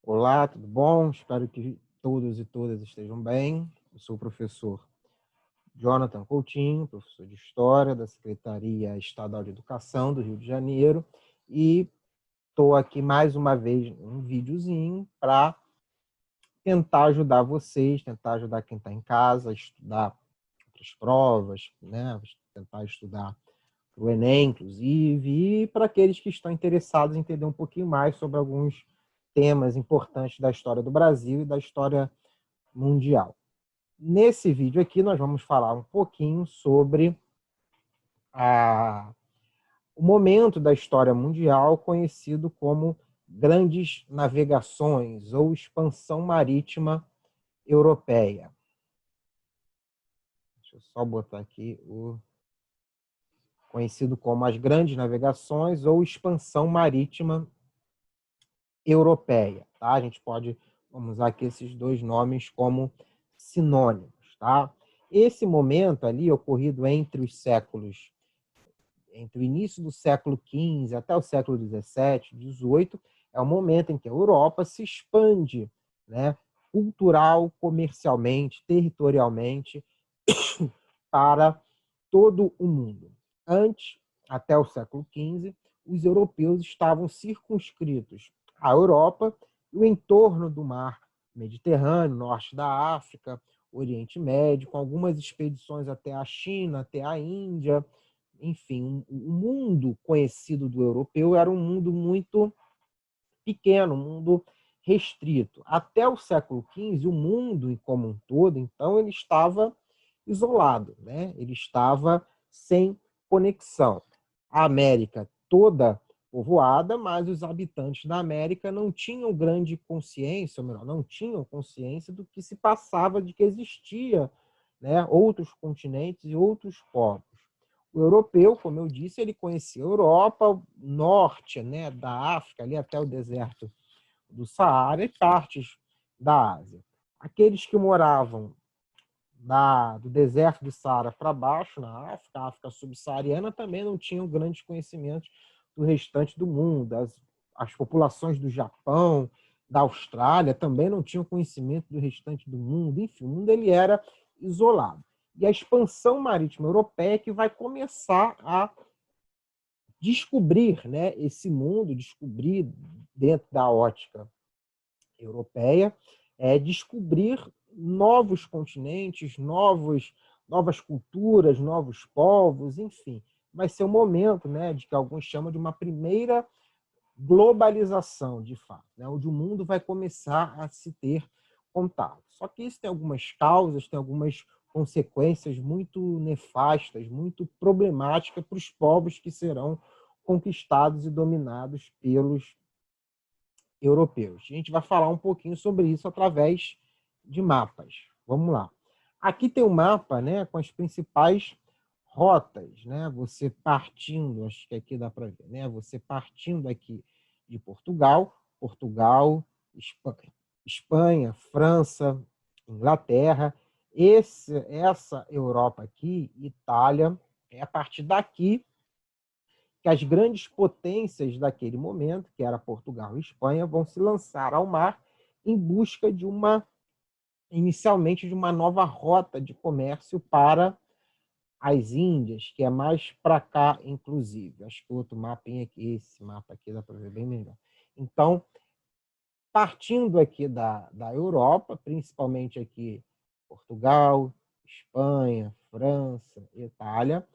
Olá, tudo bom? Espero que todos e todas estejam bem. Eu sou o professor Jonathan Coutinho, professor de História da Secretaria Estadual de Educação do Rio de Janeiro, e estou aqui mais uma vez em um videozinho para tentar ajudar vocês, tentar ajudar quem está em casa a estudar outras provas, né? Tentar estudar para o Enem, inclusive, e para aqueles que estão interessados em entender um pouquinho mais sobre alguns temas importantes da história do Brasil e da história mundial. Nesse vídeo aqui, nós vamos falar um pouquinho sobre o momento da história mundial conhecido como grandes navegações ou expansão marítima europeia. Deixa eu só botar aqui o conhecido como as grandes navegações ou expansão marítima europeia. Tá? A gente pode, vamos usar aqui esses dois nomes como sinônimos. Tá? Esse momento ali, ocorrido entre o início do século XV até o século XVII, XVIII, é o momento em que a Europa se expande, né, cultural, comercialmente, territorialmente, para todo o mundo. Antes, até o século XV, os europeus estavam circunscritos à Europa e o entorno do mar Mediterrâneo, norte da África, Oriente Médio, com algumas expedições até a China, até a Índia. Enfim, o mundo conhecido do europeu era um mundo muito pequeno, um mundo restrito. Até o século XV, o mundo como um todo, então, ele estava isolado, né? Ele estava sem conexão. A América toda povoada, mas os habitantes da América não tinham grande consciência, ou melhor, não tinham consciência do que se passava, de que existia, né, outros continentes e outros povos. O europeu, como eu disse, ele conhecia a Europa, o norte, né, da África, ali até o deserto do Saara e partes da Ásia. Aqueles que moravam do deserto do Saara para baixo, na África, a África subsaariana, também não tinham grandes conhecimentos do restante do mundo. As populações do Japão, da Austrália, também não tinham conhecimento do restante do mundo. Enfim, o mundo ele era isolado. E a expansão marítima europeia que vai começar a descobrir, né, esse mundo, descobrir dentro da ótica europeia, descobrir novos continentes, novas culturas, novos povos, enfim. Vai ser um momento, né, de que alguns chamam de uma primeira globalização, de fato, né, onde o mundo vai começar a se ter contato. Só que isso tem algumas causas, tem algumas consequências muito nefastas, muito problemáticas para os povos que serão conquistados e dominados pelos europeus. A gente vai falar um pouquinho sobre isso através de mapas. Vamos lá. Aqui tem um mapa, né, com as principais rotas, né? Você partindo, acho que aqui dá para ver, né? Você partindo aqui de Portugal, Espanha, França, Inglaterra, essa Europa aqui, Itália, é a partir daqui que as grandes potências daquele momento, que era Portugal e Espanha, vão se lançar ao mar em busca inicialmente, de uma nova rota de comércio para as Índias, que é mais para cá, inclusive. Acho que o outro mapinha aqui, esse mapa aqui dá para ver bem melhor. Então, partindo aqui da Europa, principalmente aqui Portugal, Espanha, França, Itália,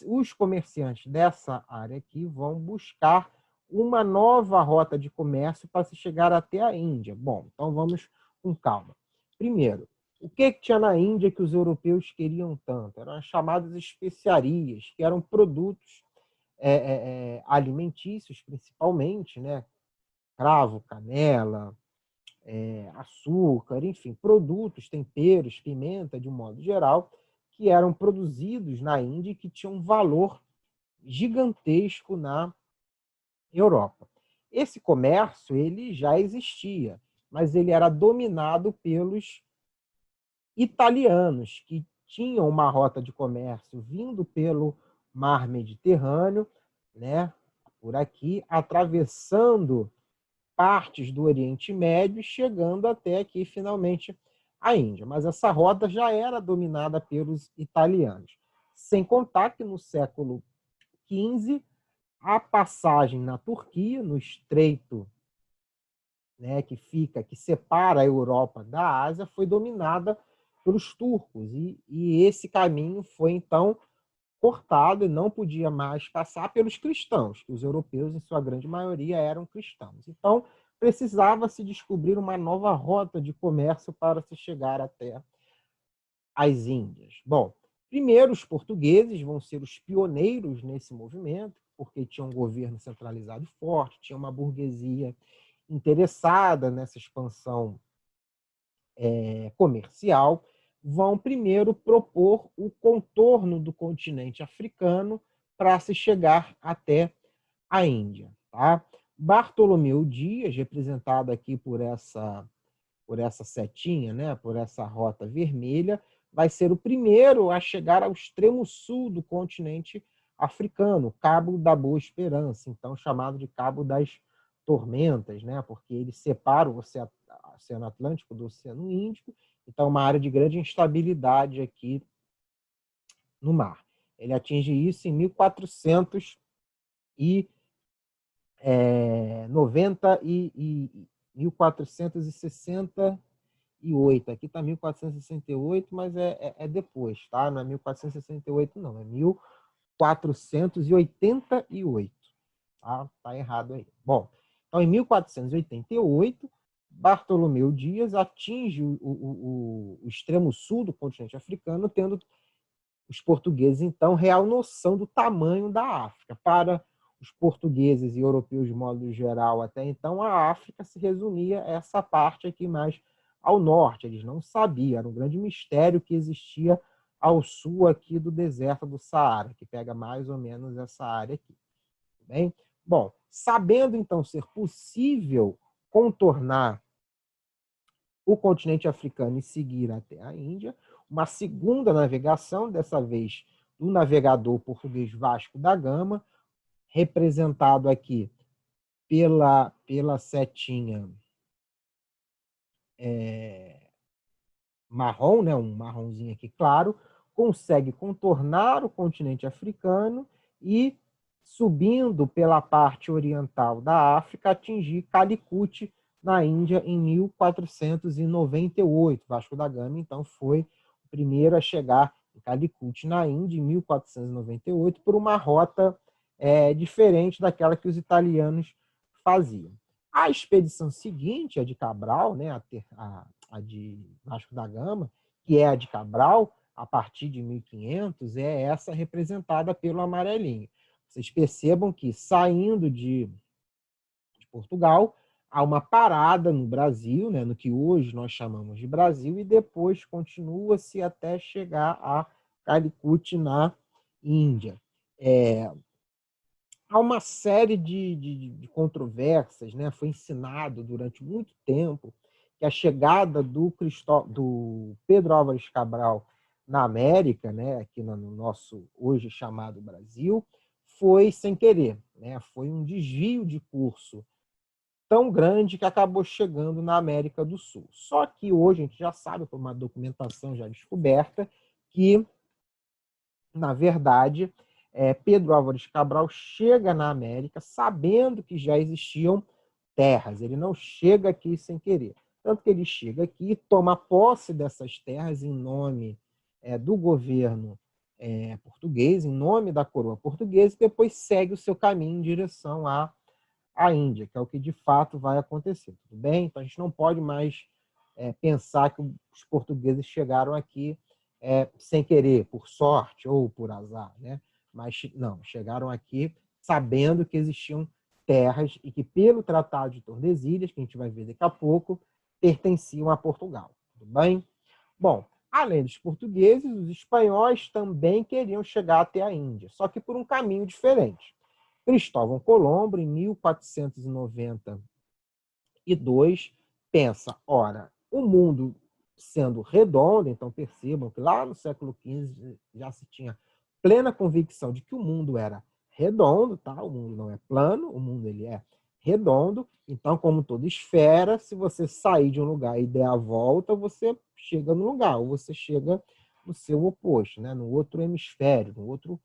os comerciantes dessa área aqui vão buscar uma nova rota de comércio para se chegar até a Índia. Bom, então vamos com calma. Primeiro, o que tinha na Índia que os europeus queriam tanto? Eram as chamadas especiarias, que eram produtos alimentícios, principalmente, né? Cravo, canela, açúcar, enfim, produtos, temperos, pimenta, de um modo geral, que eram produzidos na Índia e que tinham um valor gigantesco na Europa. Esse comércio ele já existia, mas ele era dominado pelos italianos, que tinham uma rota de comércio vindo pelo mar Mediterrâneo, né, por aqui, atravessando partes do Oriente Médio, chegando até aqui, finalmente, a Índia. Mas essa rota já era dominada pelos italianos. Sem contar que no século XV, a passagem na Turquia, no estreito, né, que separa a Europa da Ásia, foi dominada pelos turcos. E esse caminho foi, então, cortado e não podia mais passar pelos cristãos, que os europeus, em sua grande maioria, eram cristãos. Então, precisava se descobrir uma nova rota de comércio para se chegar até as Índias. Bom, primeiro os portugueses vão ser os pioneiros nesse movimento, porque tinha um governo centralizado e forte, tinha uma burguesia interessada nessa expansão comercial, vão primeiro propor o contorno do continente africano para se chegar até a Índia. Tá? Bartolomeu Dias, representado aqui por essa setinha, né, por essa rota vermelha, vai ser o primeiro a chegar ao extremo sul do continente africano, Cabo da Boa Esperança, então chamado de Cabo das Tormentas, né, porque ele separa o Oceano Atlântico do Oceano Índico, então uma área de grande instabilidade aqui no mar. Ele atinge isso em 1468. Aqui está 1468, mas é depois, tá? Não é 1468, não. É 1488. Tá? Tá errado aí. Bom, então em 1488, Bartolomeu Dias atinge o extremo sul do continente africano, tendo os portugueses, então, real noção do tamanho da África. Para os portugueses e europeus, de modo geral, até então, a África se resumia a essa parte aqui mais ao norte. Eles não sabiam, era um grande mistério que existia ao sul aqui do deserto do Saara, que pega mais ou menos essa área aqui. Tudo bem? Bom, sabendo, então, ser possível contornar o continente africano e seguir até a Índia, uma segunda navegação, dessa vez do navegador português Vasco da Gama, representado aqui pela setinha marrom, né, um marronzinho aqui claro, consegue contornar o continente africano e, subindo pela parte oriental da África, atingir Calicut, na Índia, em 1498. Vasco da Gama, então, foi o primeiro a chegar em Calicut, na Índia, em 1498, por uma rota diferente daquela que os italianos faziam. A expedição seguinte, a de Cabral, né, a de Vasco da Gama, que é a de Cabral, a partir de 1500, é essa representada pelo amarelinho. Vocês percebam que, saindo de Portugal, há uma parada no Brasil, né, no que hoje nós chamamos de Brasil, e depois continua-se até chegar a Calicut, na Índia. Há uma série de controvérsias, né? Foi ensinado durante muito tempo que a chegada do Pedro Álvares Cabral na América, né, aqui no nosso hoje chamado Brasil, foi sem querer, né? Foi um desvio de curso tão grande que acabou chegando na América do Sul. Só que hoje a gente já sabe, por uma documentação já descoberta, que, na verdade, Pedro Álvares Cabral chega na América sabendo que já existiam terras. Ele não chega aqui sem querer. Tanto que ele chega aqui, toma posse dessas terras em nome do governo português, em nome da coroa portuguesa, e depois segue o seu caminho em direção à Índia, que é o que de fato vai acontecer. Tudo bem? Então a gente não pode mais pensar que os portugueses chegaram aqui sem querer, por sorte ou por azar, né? Mas não, chegaram aqui sabendo que existiam terras e que, pelo Tratado de Tordesilhas, que a gente vai ver daqui a pouco, pertenciam a Portugal. Tudo bem? Bom, além dos portugueses, os espanhóis também queriam chegar até a Índia, só que por um caminho diferente. Cristóvão Colombo, em 1492, pensa, ora, o mundo sendo redondo, então percebam que lá no século XV já se tinha plena convicção de que o mundo era redondo, tá? O mundo não é plano, o mundo ele é redondo. Então, como toda esfera, se você sair de um lugar e der a volta, você chega no lugar, ou você chega no seu oposto, né? No outro hemisfério, no outro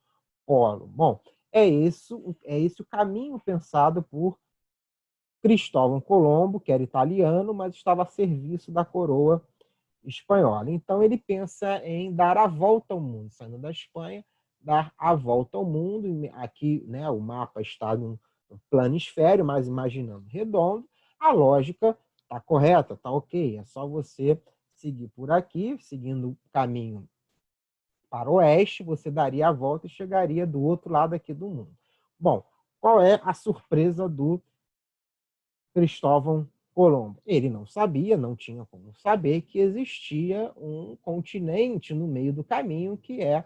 polo. Bom, é esse o caminho pensado por Cristóvão Colombo, que era italiano, mas estava a serviço da coroa espanhola. Então, ele pensa em dar a volta ao mundo, saindo da Espanha, dar a volta ao mundo. Aqui, né, o mapa está num planisfério, mas imaginando redondo. A lógica está correta, está ok. É só você seguir por aqui, seguindo o caminho para o oeste, você daria a volta e chegaria do outro lado aqui do mundo. Bom, qual é a surpresa do Cristóvão Colombo? Ele não sabia, não tinha como saber que existia um continente no meio do caminho, que é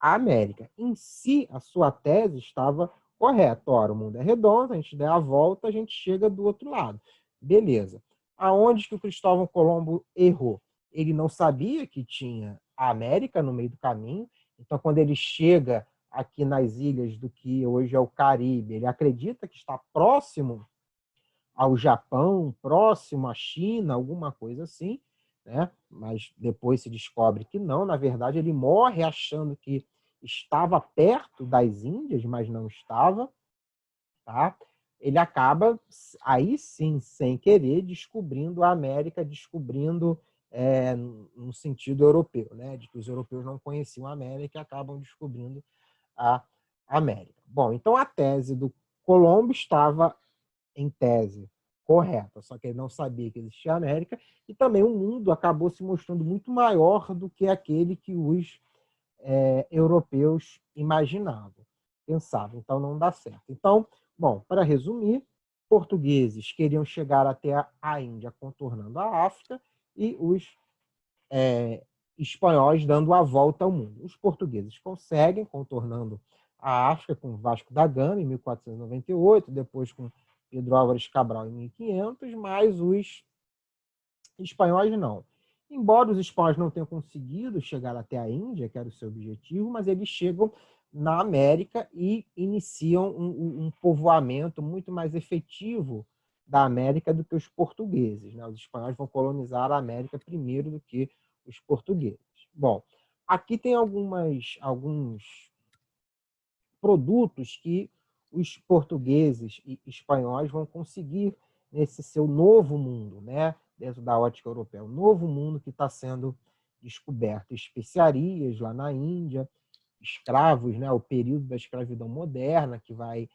a América. Em si, a sua tese estava correta. Ora, o mundo é redondo, a gente der a volta, a gente chega do outro lado. Beleza. Aonde que o Cristóvão Colombo errou? Ele não sabia que tinha a América no meio do caminho, então quando ele chega aqui nas ilhas do que hoje é o Caribe, ele acredita que está próximo ao Japão, próximo à China, alguma coisa assim, né? Mas depois se descobre que não, na verdade ele morre achando que estava perto das Índias, mas não estava, tá? Ele acaba, aí sim, sem querer, descobrindo a América, descobrindo no sentido europeu, né? De que os europeus não conheciam a América e acabam descobrindo a América. Bom, então a tese do Colombo estava em tese correta, só que ele não sabia que existia a América, e também o mundo acabou se mostrando muito maior do que aquele que os europeus imaginavam, pensavam. Então não dá certo. Então, bom, para resumir, portugueses queriam chegar até a Índia contornando a África e os espanhóis dando a volta ao mundo. Os portugueses conseguem, contornando a África com Vasco da Gama em 1498, depois com Pedro Álvares Cabral em 1500, mas os espanhóis não. Embora os espanhóis não tenham conseguido chegar até a Índia, que era o seu objetivo, mas eles chegam na América e iniciam um povoamento muito mais efetivo da América do que os portugueses, né? Os espanhóis vão colonizar a América primeiro do que os portugueses. Bom, aqui tem alguns produtos que os portugueses e espanhóis vão conseguir nesse seu novo mundo, né? Dentro da ótica europeia, o novo mundo que está sendo descoberto. Especiarias lá na Índia, escravos, né? O período da escravidão moderna, que vai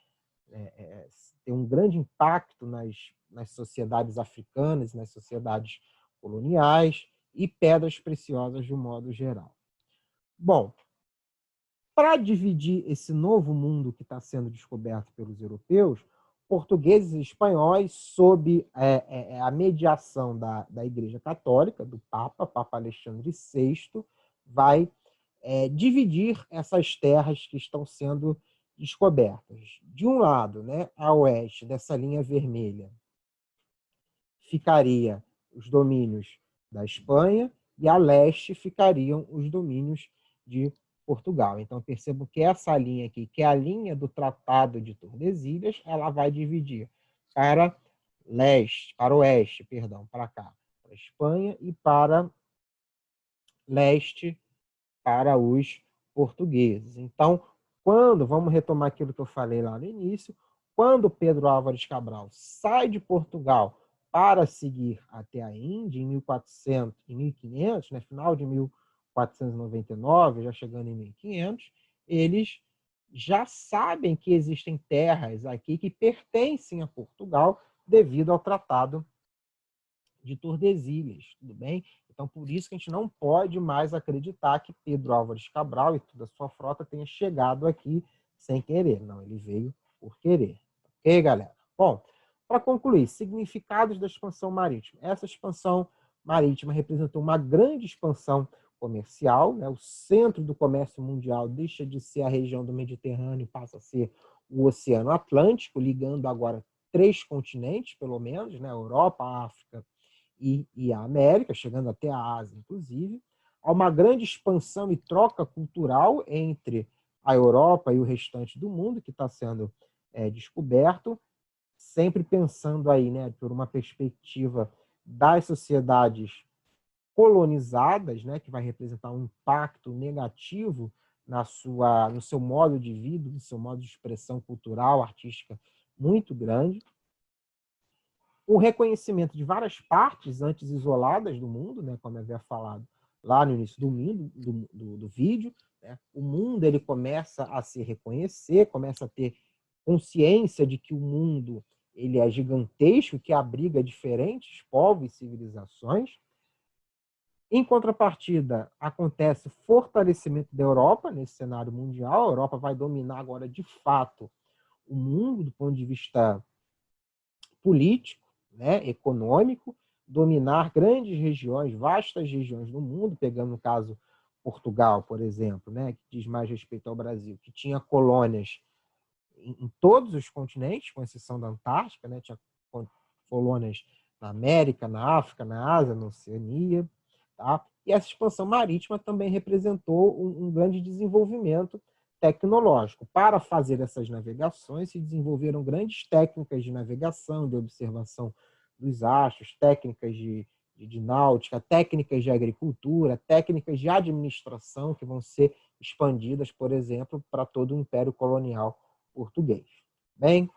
ter um grande impacto nas sociedades africanas, nas sociedades coloniais, e pedras preciosas de um modo geral. Bom, para dividir esse novo mundo que está sendo descoberto pelos europeus, portugueses e espanhóis, sob a mediação da Igreja Católica, do Papa Alexandre VI, vai dividir essas terras que estão sendo descobertas. De um lado, né, a oeste dessa linha vermelha, ficaria os domínios da Espanha, e a leste ficariam os domínios de Portugal. Então, percebo que essa linha aqui, que é a linha do Tratado de Tordesilhas, ela vai dividir para oeste, para cá, para a Espanha, e para leste, para os portugueses. Então, vamos retomar aquilo que eu falei lá no início, quando Pedro Álvares Cabral sai de Portugal para seguir até a Índia, em 1400, em 1500, né, final de 1499, já chegando em 1500, eles já sabem que existem terras aqui que pertencem a Portugal devido ao Tratado de Tordesilhas, tudo bem? Então, por isso que a gente não pode mais acreditar que Pedro Álvares Cabral e toda a sua frota tenha chegado aqui sem querer. Não, ele veio por querer. Ok, galera? Bom, para concluir, significados da expansão marítima. Essa expansão marítima representou uma grande expansão comercial, né? O centro do comércio mundial deixa de ser a região do Mediterrâneo e passa a ser o Oceano Atlântico, ligando agora 3 continentes, pelo menos, né? Europa, África e a América, chegando até a Ásia, inclusive. Há uma grande expansão e troca cultural entre a Europa e o restante do mundo, que está sendo descoberto. sempre pensando aí, né, por uma perspectiva das sociedades colonizadas, né, que vai representar um impacto negativo no seu modo de vida, no seu modo de expressão cultural, artística muito grande. O reconhecimento de várias partes antes isoladas do mundo, né, como eu havia falado lá no início do vídeo, né, o mundo ele começa a se reconhecer, começa a ter consciência de que o mundo ele é gigantesco, que abriga diferentes povos e civilizações. Em contrapartida, acontece o fortalecimento da Europa nesse cenário mundial. A Europa vai dominar agora, de fato, o mundo do ponto de vista político, né, econômico, dominar grandes regiões, vastas regiões do mundo, pegando no caso Portugal, por exemplo, né, que diz mais respeito ao Brasil, que tinha colônias em todos os continentes, com exceção da Antártica, né, tinha colônias na América, na África, na Ásia, na Oceania. Tá? E essa expansão marítima também representou um grande desenvolvimento tecnológico. Para fazer essas navegações, se desenvolveram grandes técnicas de navegação, de observação dos astros, técnicas de náutica, técnicas de agricultura, técnicas de administração que vão ser expandidas, por exemplo, para todo o Império Colonial português. Bem,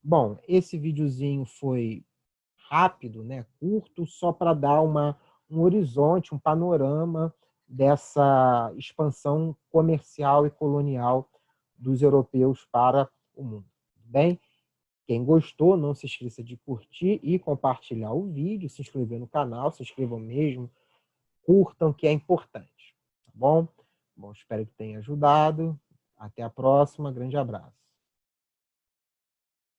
bom, esse videozinho foi rápido, né, curto, só para dar um horizonte, um panorama dessa expansão comercial e colonial dos europeus para o mundo. Bem, quem gostou, não se esqueça de curtir e compartilhar o vídeo, se inscrever no canal, se inscrevam mesmo, curtam, que é importante. Tá bom? Bom, espero que tenha ajudado. Até a próxima. Grande abraço.